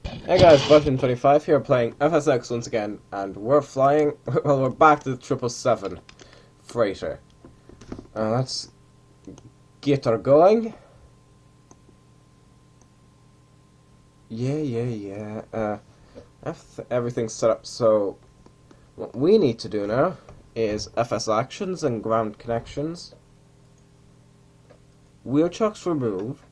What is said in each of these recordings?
Hey guys, Button25 here playing FSX once again, and we're flying, well, we're back to the 777 freighter. Let's get her going. Yeah. Everything's set up, so what we need to do now is FS actions and ground connections. Wheel chocks remove.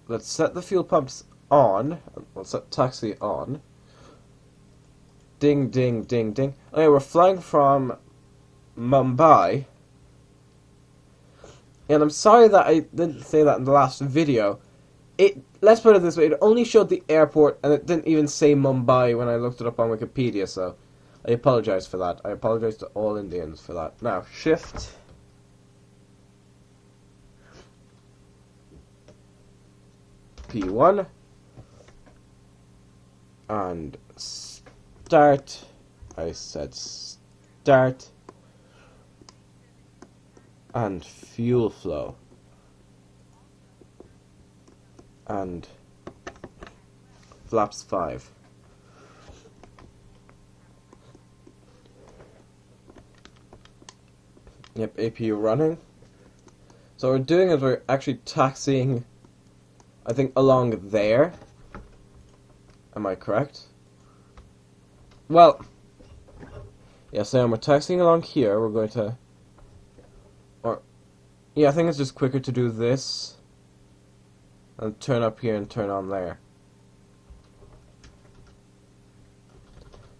Let's set the fuel pumps on. Let's set taxi on. Ding, ding, ding, ding. Okay, we're flying from Mumbai. And I'm sorry that I didn't say that in the last video. Let's put it this way, it only showed the airport and it didn't even say Mumbai when I looked it up on Wikipedia, so I apologize for that. I apologize to all Indians for that. Now, shift. P1 and start. I said start and fuel flow and flaps 5. Yep, APU running. So what we're doing is we're actually taxiing, I think, along there. Am I correct? Well, yeah, so we're taxiing along here. We're going to, yeah, I think it's just quicker to do this and turn up here and turn on there.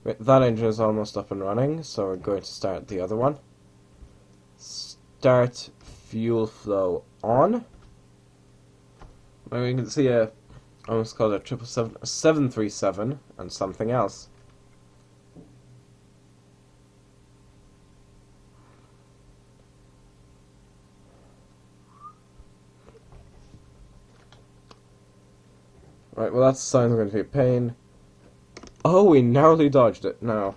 Right, that engine is almost up and running, so we're going to start the other one. Start fuel flow on. We can see a, almost called a 737 and something else. Right, well that sign's going to be a pain. Oh, we narrowly dodged it. Now,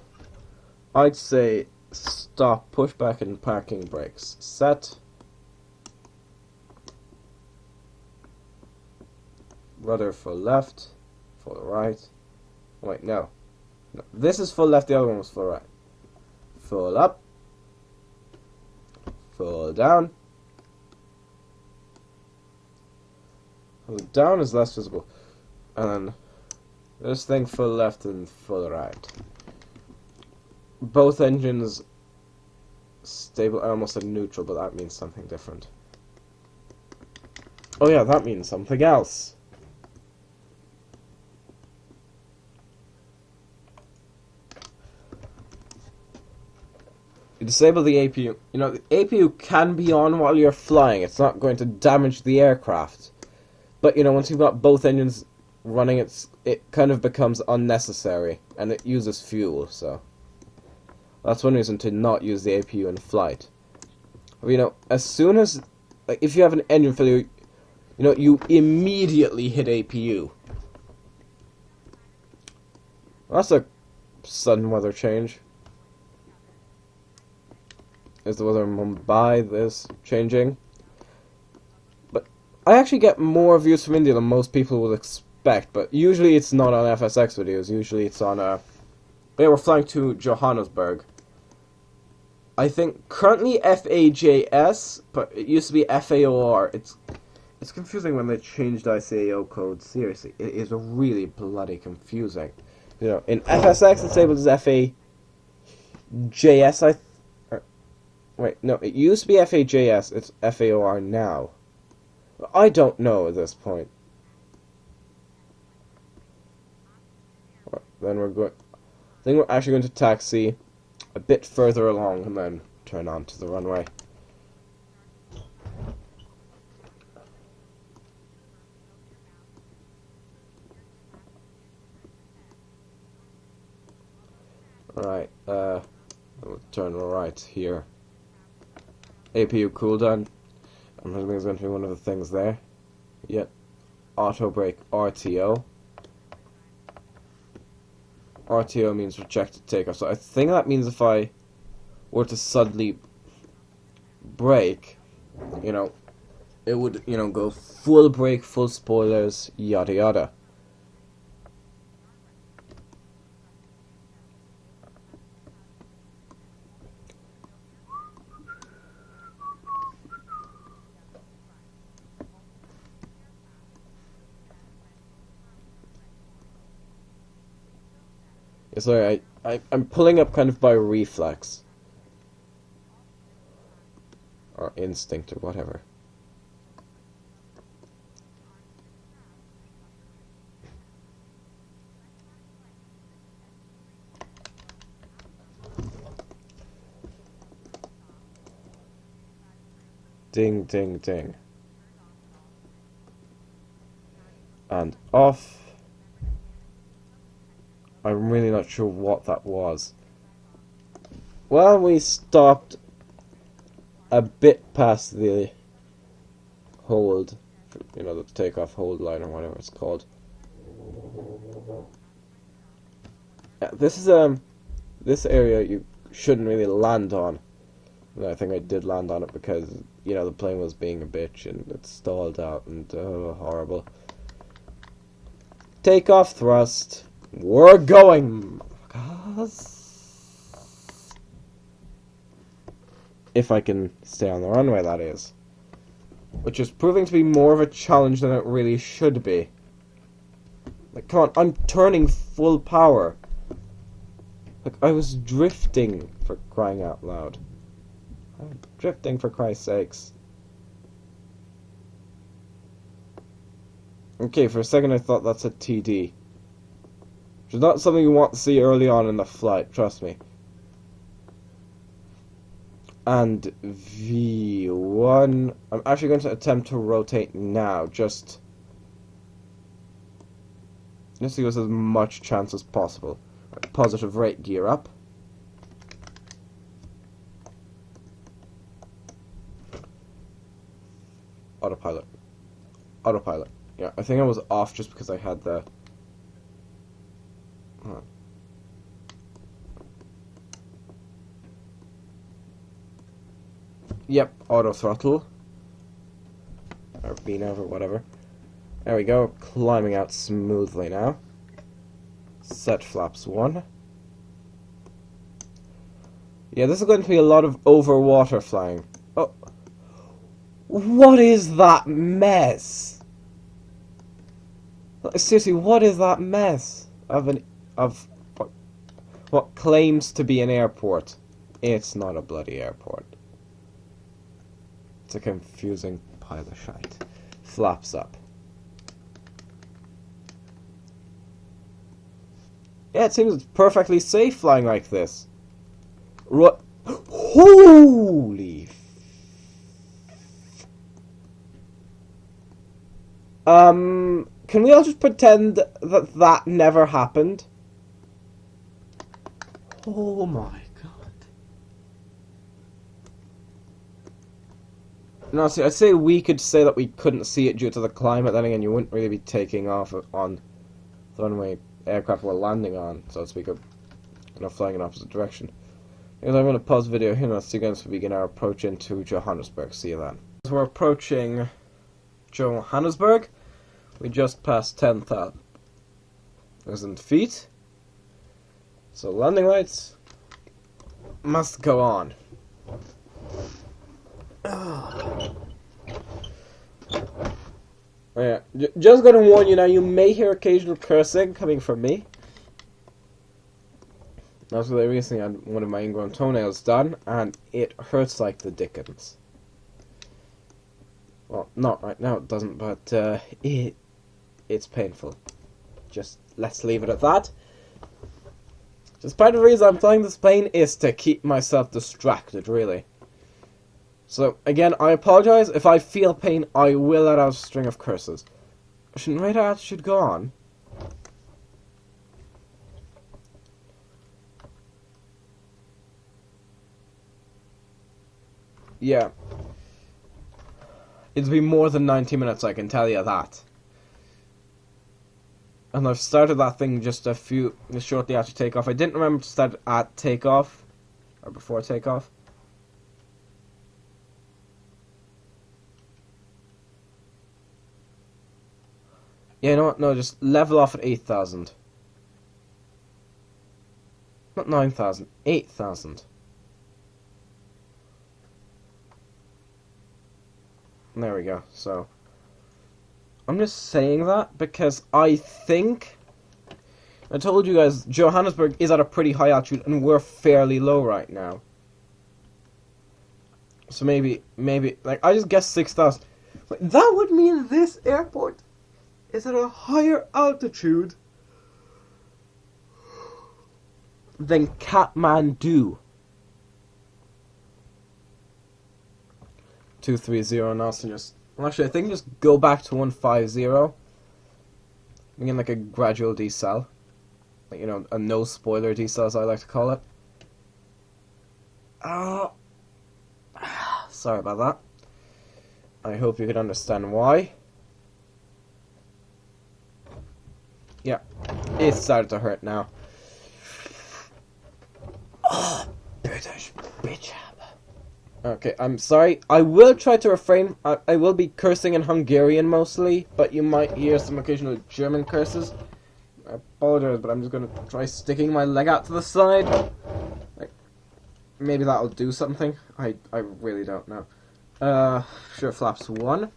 I'd say stop, push back and parking brakes. Set. Rudder for left, for right. Wait, no. This is full left, the other one was full right. Full up. Full down. Full down is less visible. And then this thing full left and full right. Both engines stable. I almost said neutral, but that means something different. Oh yeah, that means something else. You disable the APU. You know, the APU can be on while you're flying. It's not going to damage the aircraft. But, you know, once you've got both engines running, it kind of becomes unnecessary. And it uses fuel, so that's one reason to not use the APU in flight. You know, as soon as, like, if you have an engine failure, you know, you immediately hit APU. That's a sudden weather change. Is the weather in Mumbai this changing? But I actually get more views from India than most people would expect, but usually it's not on FSX videos, usually it's on yeah, we're flying to Johannesburg. I think currently FAJS, but it used to be FAOR. It's confusing when they changed ICAO code, seriously. It is really bloody confusing. You know, in FSX it's labeled as FAJS, wait, no, it used to be FAJS, it's FAOR now. I don't know at this point. Right, then we're going, I think we're actually going to taxi a bit further along and then turn on to the runway. Alright, we'll turn right here. APU cooldown. I'm assuming there's going to be one of the things there. Yep. Auto brake RTO. RTO means rejected takeoff. So I think that means if I were to suddenly brake, you know, it would, you know, go full break, full spoilers, yada yada. Yeah, sorry, I'm pulling up kind of by reflex. Or instinct, or whatever. Ding, ding, ding. And off. I'm really not sure what that was. Well, we stopped a bit past the hold, you know, the takeoff hold line or whatever it's called. Yeah, this is this area you shouldn't really land on. And I think I did land on it because, you know, the plane was being a bitch and it stalled out and horrible. Takeoff thrust. We're going. If I can stay on the runway, that is. Which is proving to be more of a challenge than it really should be. Like, come on, I'm turning full power. Like, I was drifting, for crying out loud. I'm drifting, for Christ's sakes. Okay, for a second I thought that's a TD. Which is not something you want to see early on in the flight, trust me. And V1, I'm actually going to attempt to rotate now, just to give us as much chance as possible. Right, positive rate, gear up. Autopilot. Autopilot. Yeah, I think I was off just because I had the... Yep, auto throttle. Or VNAV or whatever. There we go, climbing out smoothly now. Set flaps 1. Yeah, this is going to be a lot of over water flying. Oh. What is that mess? Seriously, what is that mess of what claims to be an airport? It's not a bloody airport. It's a confusing pile of shite. Flaps up. Yeah, it seems perfectly safe flying like this. Holy. Can we all just pretend that that never happened? Oh my god. No, see, I'd say we could say that we couldn't see it due to the climate, then again, you wouldn't really be taking off on the runway aircraft we're landing on, so to speak, or, you know, flying in opposite direction. Because I'm going to pause the video here, and I'll see you guys as we begin our approach into Johannesburg. See you then. As we're approaching Johannesburg, we just passed 10,000 feet, so landing lights must go on. Oh yeah, just gonna warn you now, you may hear occasional cursing coming from me. Also, I recently had one of my ingrown toenails done, and it hurts like the dickens. Well, not right now, it doesn't, but it's painful. Just, let's leave it at that. Just part of the reason I'm flying this plane is to keep myself distracted, really. So, again, I apologize. If I feel pain, I will let out a string of curses. Shouldn't radar should go on? Yeah. It'll be more than 90 minutes, I can tell you that. And I've started that thing just shortly after takeoff. I didn't remember to start at takeoff, or before takeoff. Yeah, you know what? No, just level off at 8,000. Not 9,000. 8,000. There we go. So, I'm just saying that because I think... I told you guys, Johannesburg is at a pretty high altitude and we're fairly low right now. So maybe, like, I just guessed 6,000. Like, that would mean this airport is at a higher altitude than Kathmandu. 230 knots and just... Well, actually, I think just go back to 150. Again, like a gradual decel. Like, you know, a no spoiler decel, as I like to call it. Sorry about that. I hope you can understand why. Yeah, it started to hurt now. Oh, British bitch. Okay, I'm sorry. I will try to refrain. I will be cursing in Hungarian mostly, but you might hear some occasional German curses. I apologize, but I'm just gonna try sticking my leg out to the side. Like, maybe that'll do something. I really don't know. Sure, flaps 1.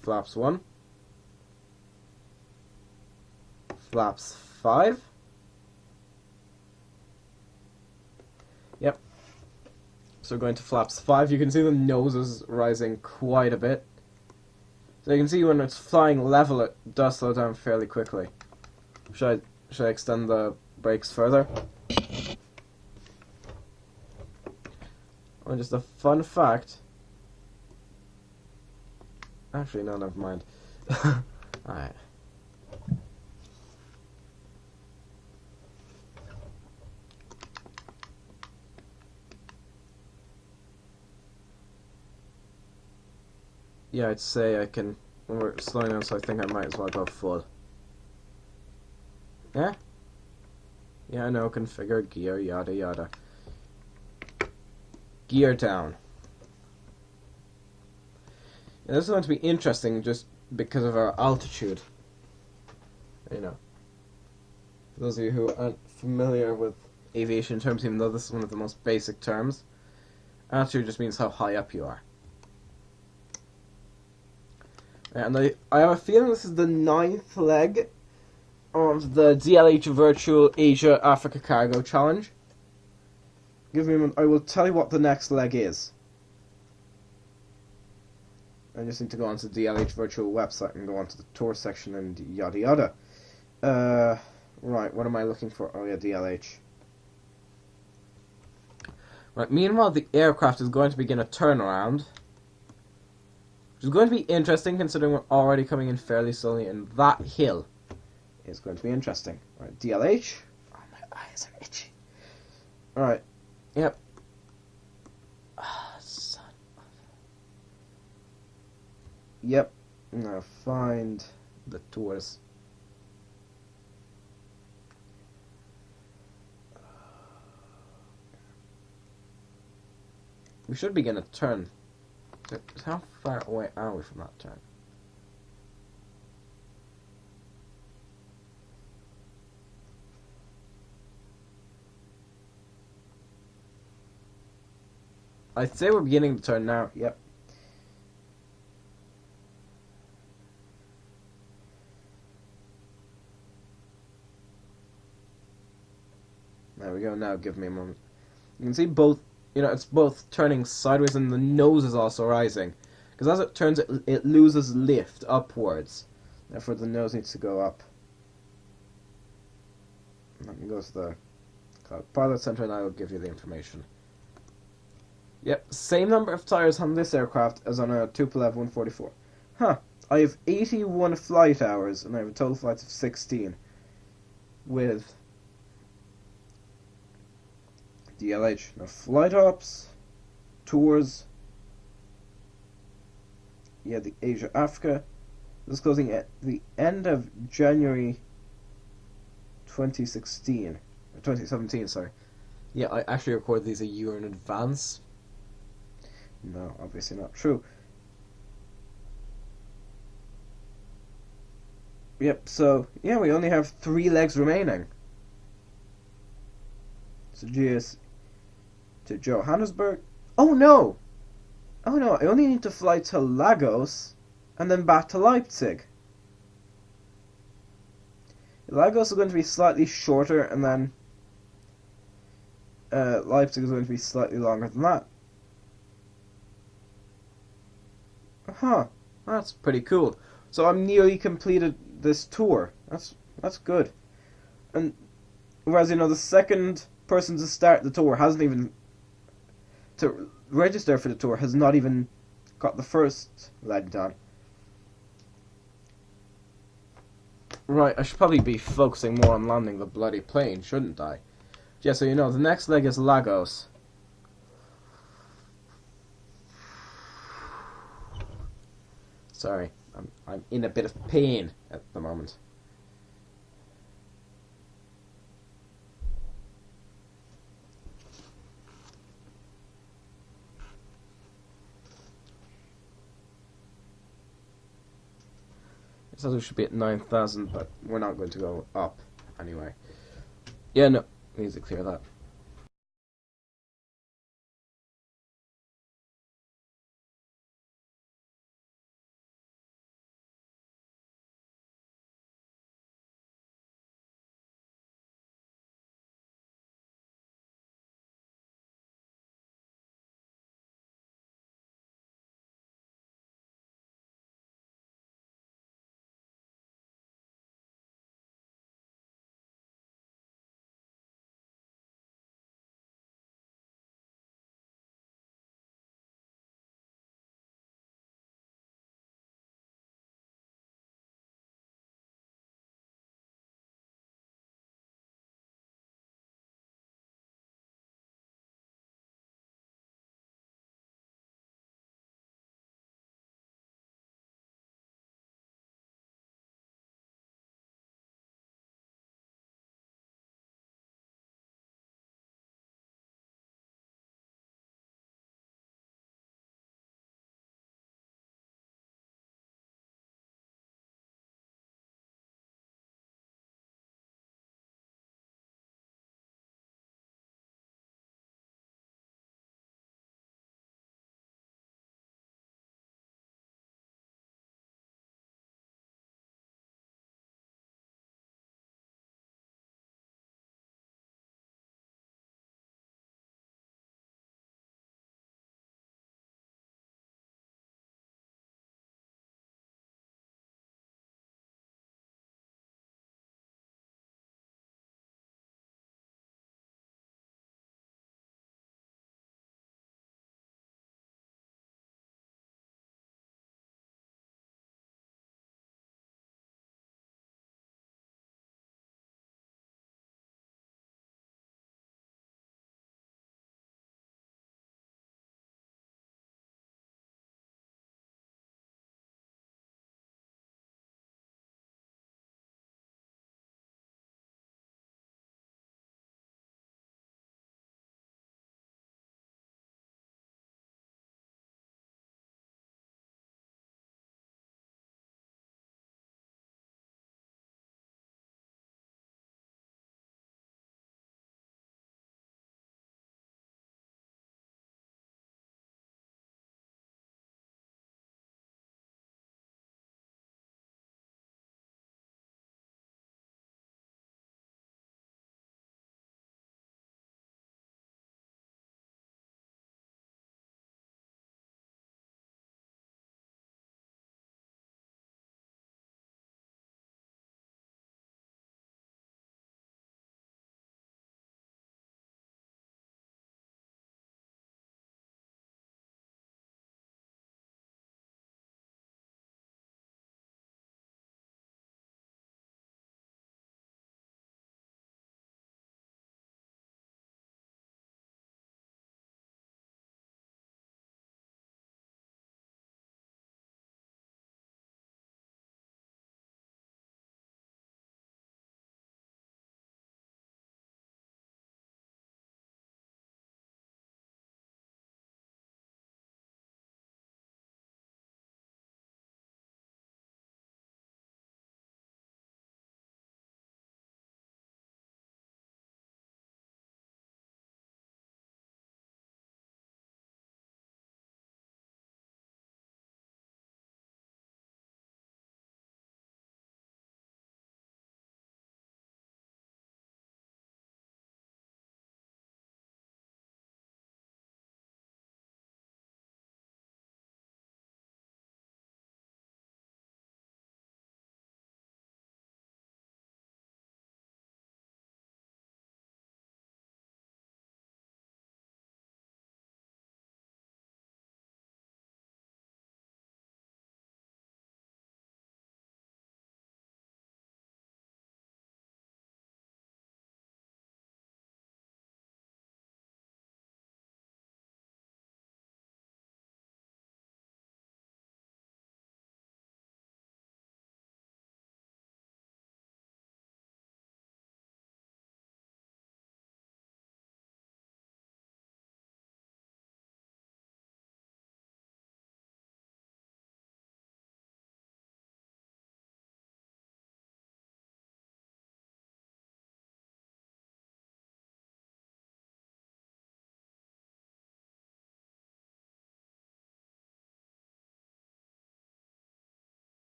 Flaps 1. Flaps 5. Yep. So we're going to flaps 5. You can see the nose is rising quite a bit. So you can see when it's flying level, it does slow down fairly quickly. Should I extend the brakes further? Oh, just a fun fact. Actually, no, never mind. Alright. Yeah, I'd say I can... When we're slowing down, so I think I might as well go full. Yeah? Yeah, I know, configure, gear, yada yada. Gear down. Yeah, this is going to be interesting just because of our altitude. You know. For those of you who aren't familiar with aviation terms, even though this is one of the most basic terms, altitude just means how high up you are. And I have a feeling this is the 9th leg of the DLH Virtual Asia Africa Cargo Challenge. Give me a moment. I will tell you what the next leg is. I just need to go onto the DLH Virtual website and go onto the tour section and yada yada. Right, what am I looking for? Oh yeah, DLH. Right, meanwhile the aircraft is going to begin a turnaround. Which is going to be interesting considering we're already coming in fairly slowly, and that hill is going to be interesting. Right, DLH. Oh, my eyes are itchy. Alright, yep. Son of... Yep, now find the tours. We should begin a turn. How far away are we from that turn? I'd say we're beginning the turn now. Yep. There we go. Now give me a moment. You can see both. You know, it's both turning sideways and the nose is also rising. Because as it turns, it loses lift upwards. Therefore, the nose needs to go up. Let me go to the pilot center and I will give you the information. Yep, same number of tires on this aircraft as on a Tupolev 144. Huh, I have 81 flight hours and I have a total flights of 16. With DLH. Now, flight ops, tours. Yeah, the Asia Africa. This is closing at the end of January 2016. Or 2017, sorry. Yeah, I actually recorded these a year in advance. No, obviously not true. Yep, so, yeah, we only have 3 legs remaining. So, GS to Johannesburg. Oh no! Oh no, I only need to fly to Lagos and then back to Leipzig. Lagos is going to be slightly shorter, and then Leipzig is going to be slightly longer than that. Huh, that's pretty cool. So I'm nearly completed this tour. That's good. And whereas, the second person to start the tour hasn't even to register for the tour has not even got the first leg done. Right, I should probably be focusing more on landing the bloody plane, shouldn't I? Yeah, so the next leg is Lagos. Sorry, I'm in a bit of pain at the moment. It says we should be at 9,000, but we're not going to go up anyway. Yeah, no, we need to clear that.